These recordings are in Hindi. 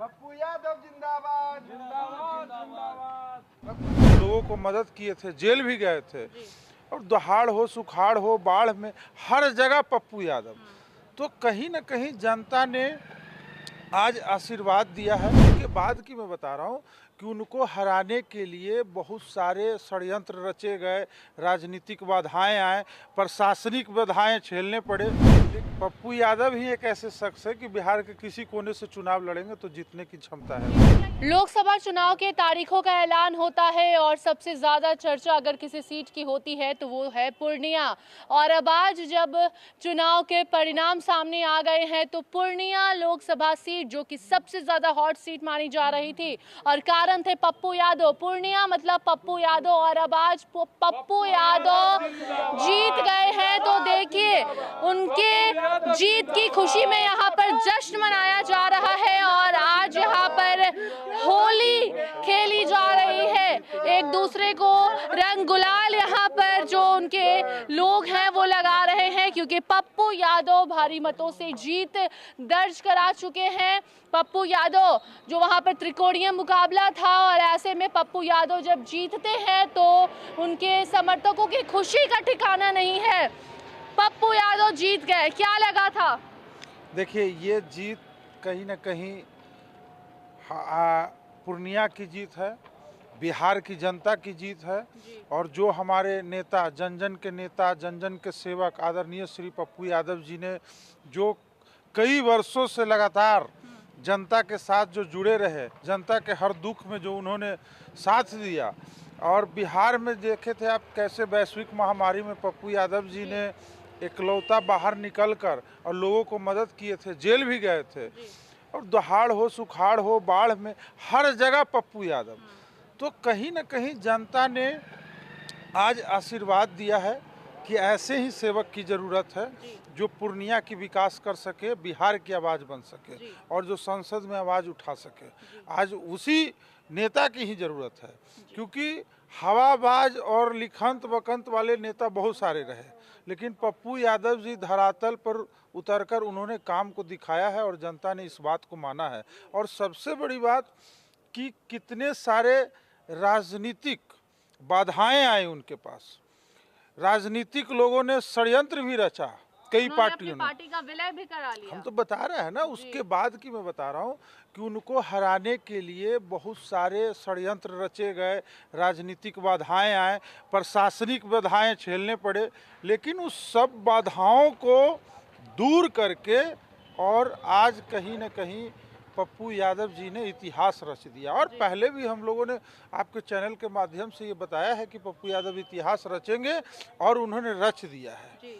पप्पू यादव जिंदाबाद जिंदाबाद जिंदाबाद। लोगों को मदद किए थे, जेल भी गए थे। और दहाड़ हो सुखाड़ हो बाढ़ में हर जगह पप्पू यादव। तो कहीं ना कहीं जनता ने आज आशीर्वाद दिया है। उसके बाद की मैं बता रहा हूँ कि उनको हराने के लिए बहुत सारे षड्यंत्र रचे गए, राजनीतिक बाधाएं आए, प्रशासनिक बाधाएं झेलने पड़े। पप्पू यादव ही एक ऐसे शख्स है कि बिहार के किसी कोने से चुनाव लड़ेंगे तो जीतने की क्षमता है। लोकसभा चुनाव के तारीखों का ऐलान होता है और सबसे ज्यादा चर्चा अगर किसी सीट की होती है तो वो है पूर्णिया। और अब आज जब चुनाव के परिणाम सामने आ गए हैं तो पूर्णिया लोकसभा सीट जो कि सबसे ज्यादा हॉट सीट मानी जा रही थी और कारण थे पप्पू यादव। पूर्णिया मतलब पप्पू यादव और अब आज पप्पू यादव जीत गए हैं तो देखिए उनके जीत की खुशी में यहाँ पर जश्न मनाया जा रहा है और आज यहाँ पर होली खेली जा रही है। एक दूसरे को रंग गुलाल यहाँ पर जो उनके लोग हैं वो लगा रहे हैं क्योंकि पप्पू यादव भारी मतों से जीत दर्ज करा चुके हैं। पप्पू यादव जो वहाँ पर त्रिकोणीय मुकाबला था और ऐसे में पप्पू यादव जब जीतते हैं तो उनके समर्थकों की खुशी का ठिकाना नहीं है। पप्पू यादव जीत गए, क्या लगा था? देखिए ये जीत कहीं ना कहीं पूर्णिया की जीत है, बिहार की जनता की जीत है। और जो हमारे नेता जन जन के नेता जन जन के सेवक आदरणीय श्री पप्पू यादव जी ने जो कई वर्षों से लगातार जनता के साथ जो जुड़े रहे, जनता के हर दुख में जो उन्होंने साथ दिया। और बिहार में देखे थे आप कैसे वैश्विक महामारी में पप्पू यादव जी ने इकलौता बाहर निकलकर और लोगों को मदद किए थे, जेल भी गए थे। और दहाड़ हो सुखाड़ हो बाढ़ में हर जगह पप्पू यादव। तो कहीं ना कहीं जनता ने आज आशीर्वाद दिया है कि ऐसे ही सेवक की ज़रूरत है जो पूर्णिया की विकास कर सके, बिहार की आवाज़ बन सके और जो संसद में आवाज़ उठा सके। आज उसी नेता की ही ज़रूरत है क्योंकि हवाबाज और लिखंत बकंत वाले नेता बहुत सारे रहे, लेकिन पप्पू यादव जी धरातल पर उतरकर उन्होंने काम को दिखाया है और जनता ने इस बात को माना है। और सबसे बड़ी बात कि कितने सारे राजनीतिक बाधाएं आई उनके पास, राजनीतिक लोगों ने षड्यंत्र भी रचा, कई पार्टियों ने पार्टी का विलय भी करा लिया। हम तो बता रहे हैं ना, उसके बाद की मैं बता रहा हूँ कि उनको हराने के लिए बहुत सारे षड्यंत्र रचे गए, राजनीतिक बाधाएं आए, प्रशासनिक बाधाएं झेलने पड़े, लेकिन उस सब बाधाओं को दूर करके और आज कहीं न कहीं पप्पू यादव जी ने इतिहास रच दिया। और पहले भी हम लोगों ने आपके चैनल के माध्यम से ये बताया है कि पप्पू यादव इतिहास रचेंगे और उन्होंने रच दिया है।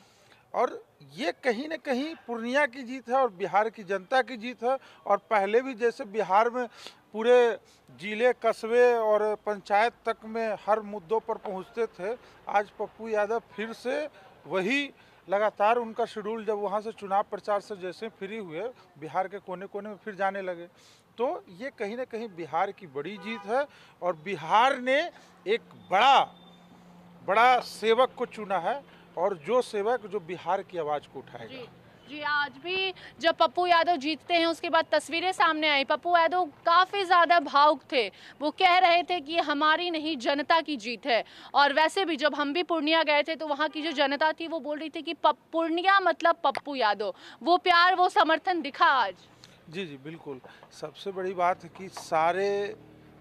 और ये कहीं न कहीं पूर्णिया की जीत है और बिहार की जनता की जीत है। और पहले भी जैसे बिहार में पूरे जिले कस्बे और पंचायत तक में हर मुद्दों पर पहुंचते थे, आज पप्पू यादव फिर से वही लगातार उनका शेड्यूल, जब वहाँ से चुनाव प्रचार से जैसे फ्री हुए बिहार के कोने कोने में फिर जाने लगे। तो ये कहीं ना कहीं बिहार की बड़ी जीत है और बिहार ने एक बड़ा सेवक को चुना है और जो सेवक जो बिहार की आवाज़ को उठाएगा। जी आज भी जब पप्पू यादव जीतते हैं उसके बाद तस्वीरें सामने आई, पप्पू यादव काफ़ी ज़्यादा भावुक थे। वो कह रहे थे कि हमारी नहीं जनता की जीत है। और वैसे भी जब हम भी पूर्णिया गए थे तो वहाँ की जो जनता थी वो बोल रही थी कि पूर्णिया मतलब पप्पू यादव। वो प्यार वो समर्थन दिखा आज। जी जी बिल्कुल। सबसे बड़ी बात है कि सारे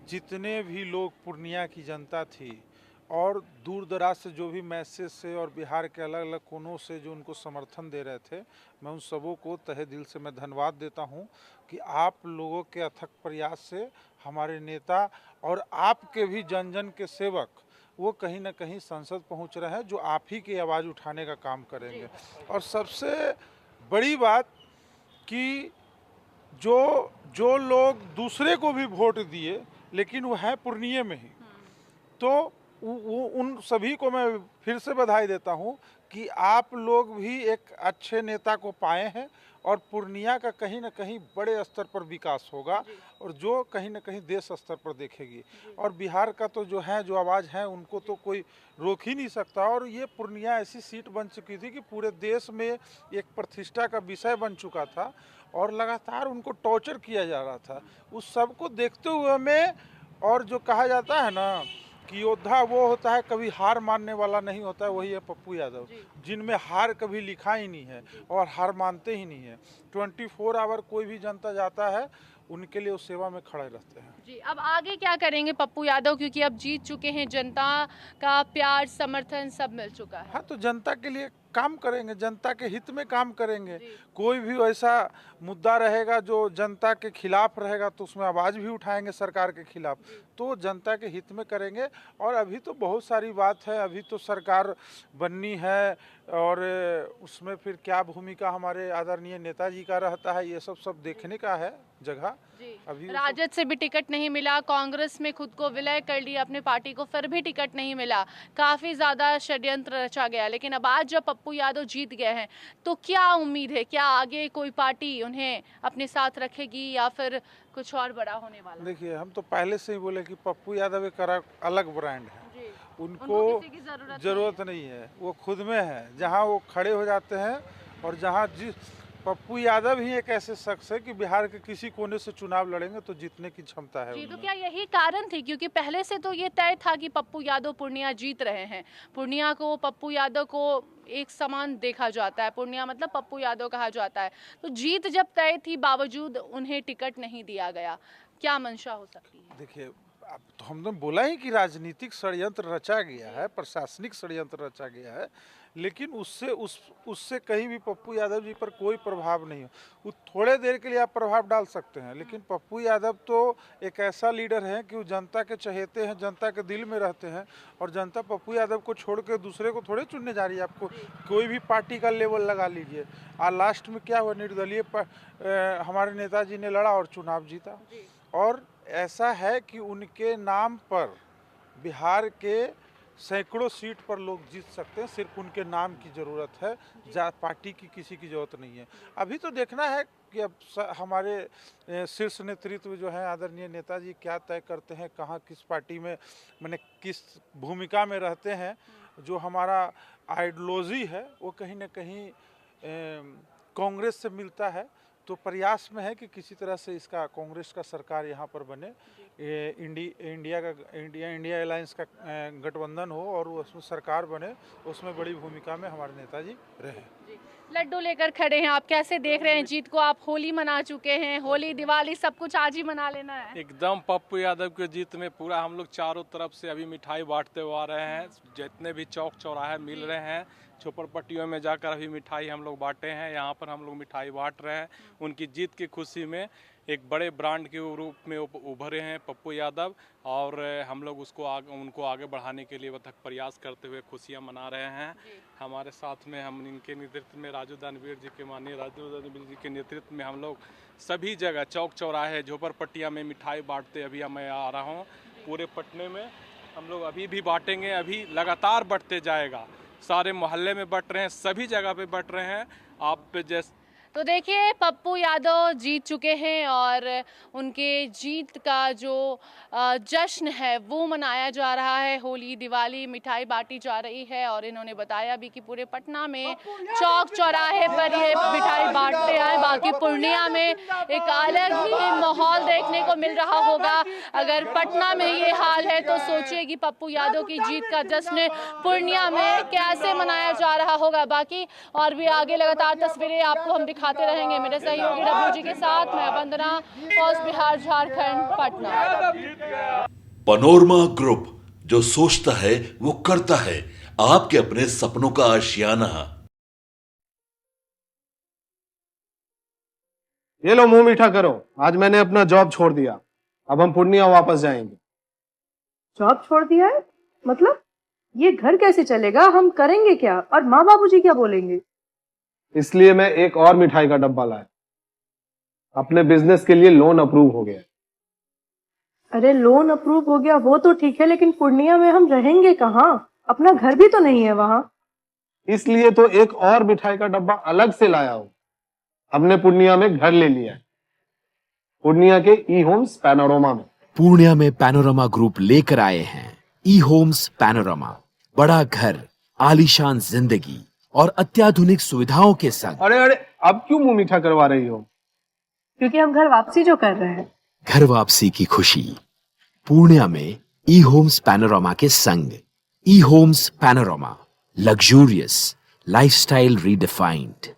जितने भी लोग पूर्णिया की जनता थी और दूर दराज से जो भी मैसेज से और बिहार के अलग अलग कोनों से जो उनको समर्थन दे रहे थे, मैं उन सबों को तहे दिल से मैं धन्यवाद देता हूं कि आप लोगों के अथक प्रयास से हमारे नेता और आपके भी जन जन के सेवक वो कहीं ना कहीं संसद पहुंच रहे हैं, जो आप ही की आवाज़ उठाने का काम करेंगे। और सबसे बड़ी बात कि जो लोग दूसरे को भी वोट दिए लेकिन वो है पूर्णिया में ही, तो उन सभी को मैं फिर से बधाई देता हूं कि आप लोग भी एक अच्छे नेता को पाए हैं और पूर्णिया का कहीं ना कहीं बड़े स्तर पर विकास होगा और जो कहीं ना कहीं देश स्तर पर देखेगी। और बिहार का तो जो आवाज़ है उनको तो कोई रोक ही नहीं सकता। और ये पूर्णिया ऐसी सीट बन चुकी थी कि पूरे देश में एक प्रतिष्ठा का विषय बन चुका था और लगातार उनको टॉर्चर किया जा रहा था। उस सब को देखते हुए हमें, और जो कहा जाता है ना कि योद्धा वो होता है कभी हार मानने वाला नहीं होता है, वही है पप्पू यादव, जिनमें हार कभी लिखा ही नहीं है और हार मानते ही नहीं है। 24 आवर कोई भी जनता जाता है उनके लिए उस सेवा में खड़े रहते हैं। जी, अब आगे क्या करेंगे पप्पू यादव, क्योंकि अब जीत चुके हैं, जनता का प्यार समर्थन सब मिल चुका है। हाँ, तो जनता के लिए काम करेंगे, जनता के हित में काम करेंगे। कोई भी ऐसा मुद्दा रहेगा जो जनता के खिलाफ रहेगा तो उसमें आवाज़ भी उठाएंगे सरकार के खिलाफ, तो जनता के हित में करेंगे। और अभी तो बहुत सारी बात है, अभी तो सरकार बननी है और उसमें फिर क्या भूमिका हमारे आदरणीय नेताजी का रहता है, ये सब देखने का है जगह। अभी राजद से भी टिकट नहीं मिला, कांग्रेस में खुद को विलय कर लिया अपने पार्टी को, फिर भी टिकट नहीं मिला, काफी ज्यादा षड्यंत्र रचा गया। लेकिन अब आज जब पप्पू यादव जीत गए हैं तो क्या उम्मीद है, क्या आगे कोई पार्टी उन्हें अपने साथ रखेगी या फिर कुछ और बड़ा होने वाला? देखिए, हम तो पहले से ही बोले कि पप्पू यादव एक अलग ब्रांड है, उनको जरूरत नहीं है, वो खुद में है। जहाँ वो खड़े हो जाते हैं और जहाँ पप्पू यादव ही एक ऐसे शख्स है कि बिहार के किसी कोने से चुनाव लड़ेंगे तो जीतने की क्षमता है। तो क्या यही कारण थी, क्योंकि पहले से तो ये तय था कि पप्पू यादव पूर्णिया जीत रहे हैं, पूर्णिया को पप्पू यादव को एक समान देखा जाता है, पूर्णिया मतलब पप्पू यादव कहा जाता है, तो जीत जब तय थी बावजूद उन्हें टिकट नहीं दिया गया, क्या मंशा हो सकती है? देखिए, अब तो हमने बोला ही कि राजनीतिक षड्यंत्र रचा गया है, प्रशासनिक षड्यंत्र रचा गया है, लेकिन उससे कहीं भी पप्पू यादव जी पर कोई प्रभाव नहीं हो। वो थोड़े देर के लिए आप प्रभाव डाल सकते हैं, लेकिन पप्पू यादव तो एक ऐसा लीडर है कि वो जनता के चहेते हैं, जनता के दिल में रहते हैं। और जनता पप्पू यादव को छोड़ के दूसरे को थोड़े चुनने जा रही है। आपको कोई भी पार्टी का लेवल लगा लीजिए, और लास्ट में क्या हुआ, निर्दलीय हमारे नेताजी ने लड़ा और चुनाव जीता। और ऐसा है कि उनके नाम पर बिहार के सैकड़ों सीट पर लोग जीत सकते हैं, सिर्फ उनके नाम की ज़रूरत है, पार्टी की किसी की ज़रूरत नहीं है। अभी तो देखना है कि अब हमारे शीर्ष नेतृत्व जो है आदरणीय नेताजी क्या तय करते हैं, कहाँ किस पार्टी में माने किस भूमिका में रहते हैं। जो हमारा आइडियोलॉजी है वो कहीं ना कहीं कांग्रेस से मिलता है, तो प्रयास में है कि किसी तरह से इसका कांग्रेस का सरकार यहाँ पर बने, इंडिया अलायंस का गठबंधन हो और उसमें सरकार बने, उसमें बड़ी भूमिका में हमारे नेताजी रहे। लड्डू लेकर खड़े हैं, आप कैसे देख रहे हैं जीत को? आप होली मना चुके हैं, होली दिवाली सब कुछ आज ही मना लेना है। एकदम पप्पू यादव की जीत में पूरा हम लोग चारों तरफ से अभी मिठाई बांटते हुए आ रहे हैं, जितने भी चौक चौराहे मिल रहे हैं, झोपड़पट्टियों में जाकर अभी मिठाई हम लोग बांटे हैं, यहाँ पर हम लोग मिठाई बांट रहे हैं। उनकी जीत की खुशी में एक बड़े ब्रांड के रूप में उभरे हैं पप्पू यादव, और हम लोग उनको आगे बढ़ाने के लिए अथक प्रयास करते हुए खुशियां मना रहे हैं। हमारे साथ में हम इनके नेतृत्व में माननीय राजू दानवीर जी के नेतृत्व में हम लोग सभी जगह चौक चौराहे झोपड़पट्टियाँ में मिठाई बांटते अभी मैं आ रहा हूँ। पूरे पटने में हम लोग अभी भी बांटेंगे, अभी लगातार बढ़ते जाएगा, सारे मोहल्ले में बट रहे हैं, सभी जगह पे बट रहे हैं। आप जैसे तो देखिए पप्पू यादव जीत चुके हैं और उनके जीत का जो जश्न है वो मनाया जा रहा है, होली दिवाली मिठाई बांटी जा रही है। और इन्होंने बताया भी कि पूरे पटना में चौक चौराहे पर ये मिठाई बांटते आए, बाकी पूर्णिया में एक अलग ही माहौल देखने को मिल रहा होगा। अगर पटना में ये हाल है तो सोचिए कि पप्पू यादव की जीत का जश्न पूर्णिया में कैसे मनाया जा रहा होगा। बाकी और भी आगे लगातार तस्वीरें आपको हम दिखाते रहेंगे। मेरे सहयोगी डब्ल्यू जी के साथ मैं Vandana, post Bihar Jharkhand, Patna. Panorama group, जो सोचता है वो करता है, आपके अपने सपनों का आशियाना। ये लो मुंह मीठा करो, आज मैंने अपना जॉब छोड़ दिया, अब हम पूर्णिया वापस जाएंगे। जॉब छोड़ दिया है? मतलब ये घर कैसे चलेगा, हम करेंगे क्या, और माँ बाबूजी क्या बोलेंगे? इसलिए मैं एक और मिठाई का डब्बा लाया, अपने बिजनेस के लिए लोन अप्रूव हो गया। अरे लोन अप्रूव हो गया वो तो ठीक है, लेकिन पूर्णिया में हम रहेंगे कहाँ? अपना घर भी तो नहीं है वहाँ। इसलिए तो एक और मिठाई का डब्बा अलग से लाया हूं। हमने पूर्णिया में घर ले लिया है, पूर्णिया के ई होम्स पैनोरमा में। पूर्णिया में पैनोरमा ग्रुप लेकर आए हैं ई होम्स पैनोरमा। बड़ा घर, आलीशान जिंदगी और अत्याधुनिक सुविधाओं के संग। अरे अरे, अब क्यों मुंह मीठा करवा रही हो? क्योंकि हम घर वापसी जो कर रहे हैं। घर वापसी की खुशी पूर्णिया में ई होम्स पैनोरमा के संग। E homes panorama, luxurious lifestyle redefined.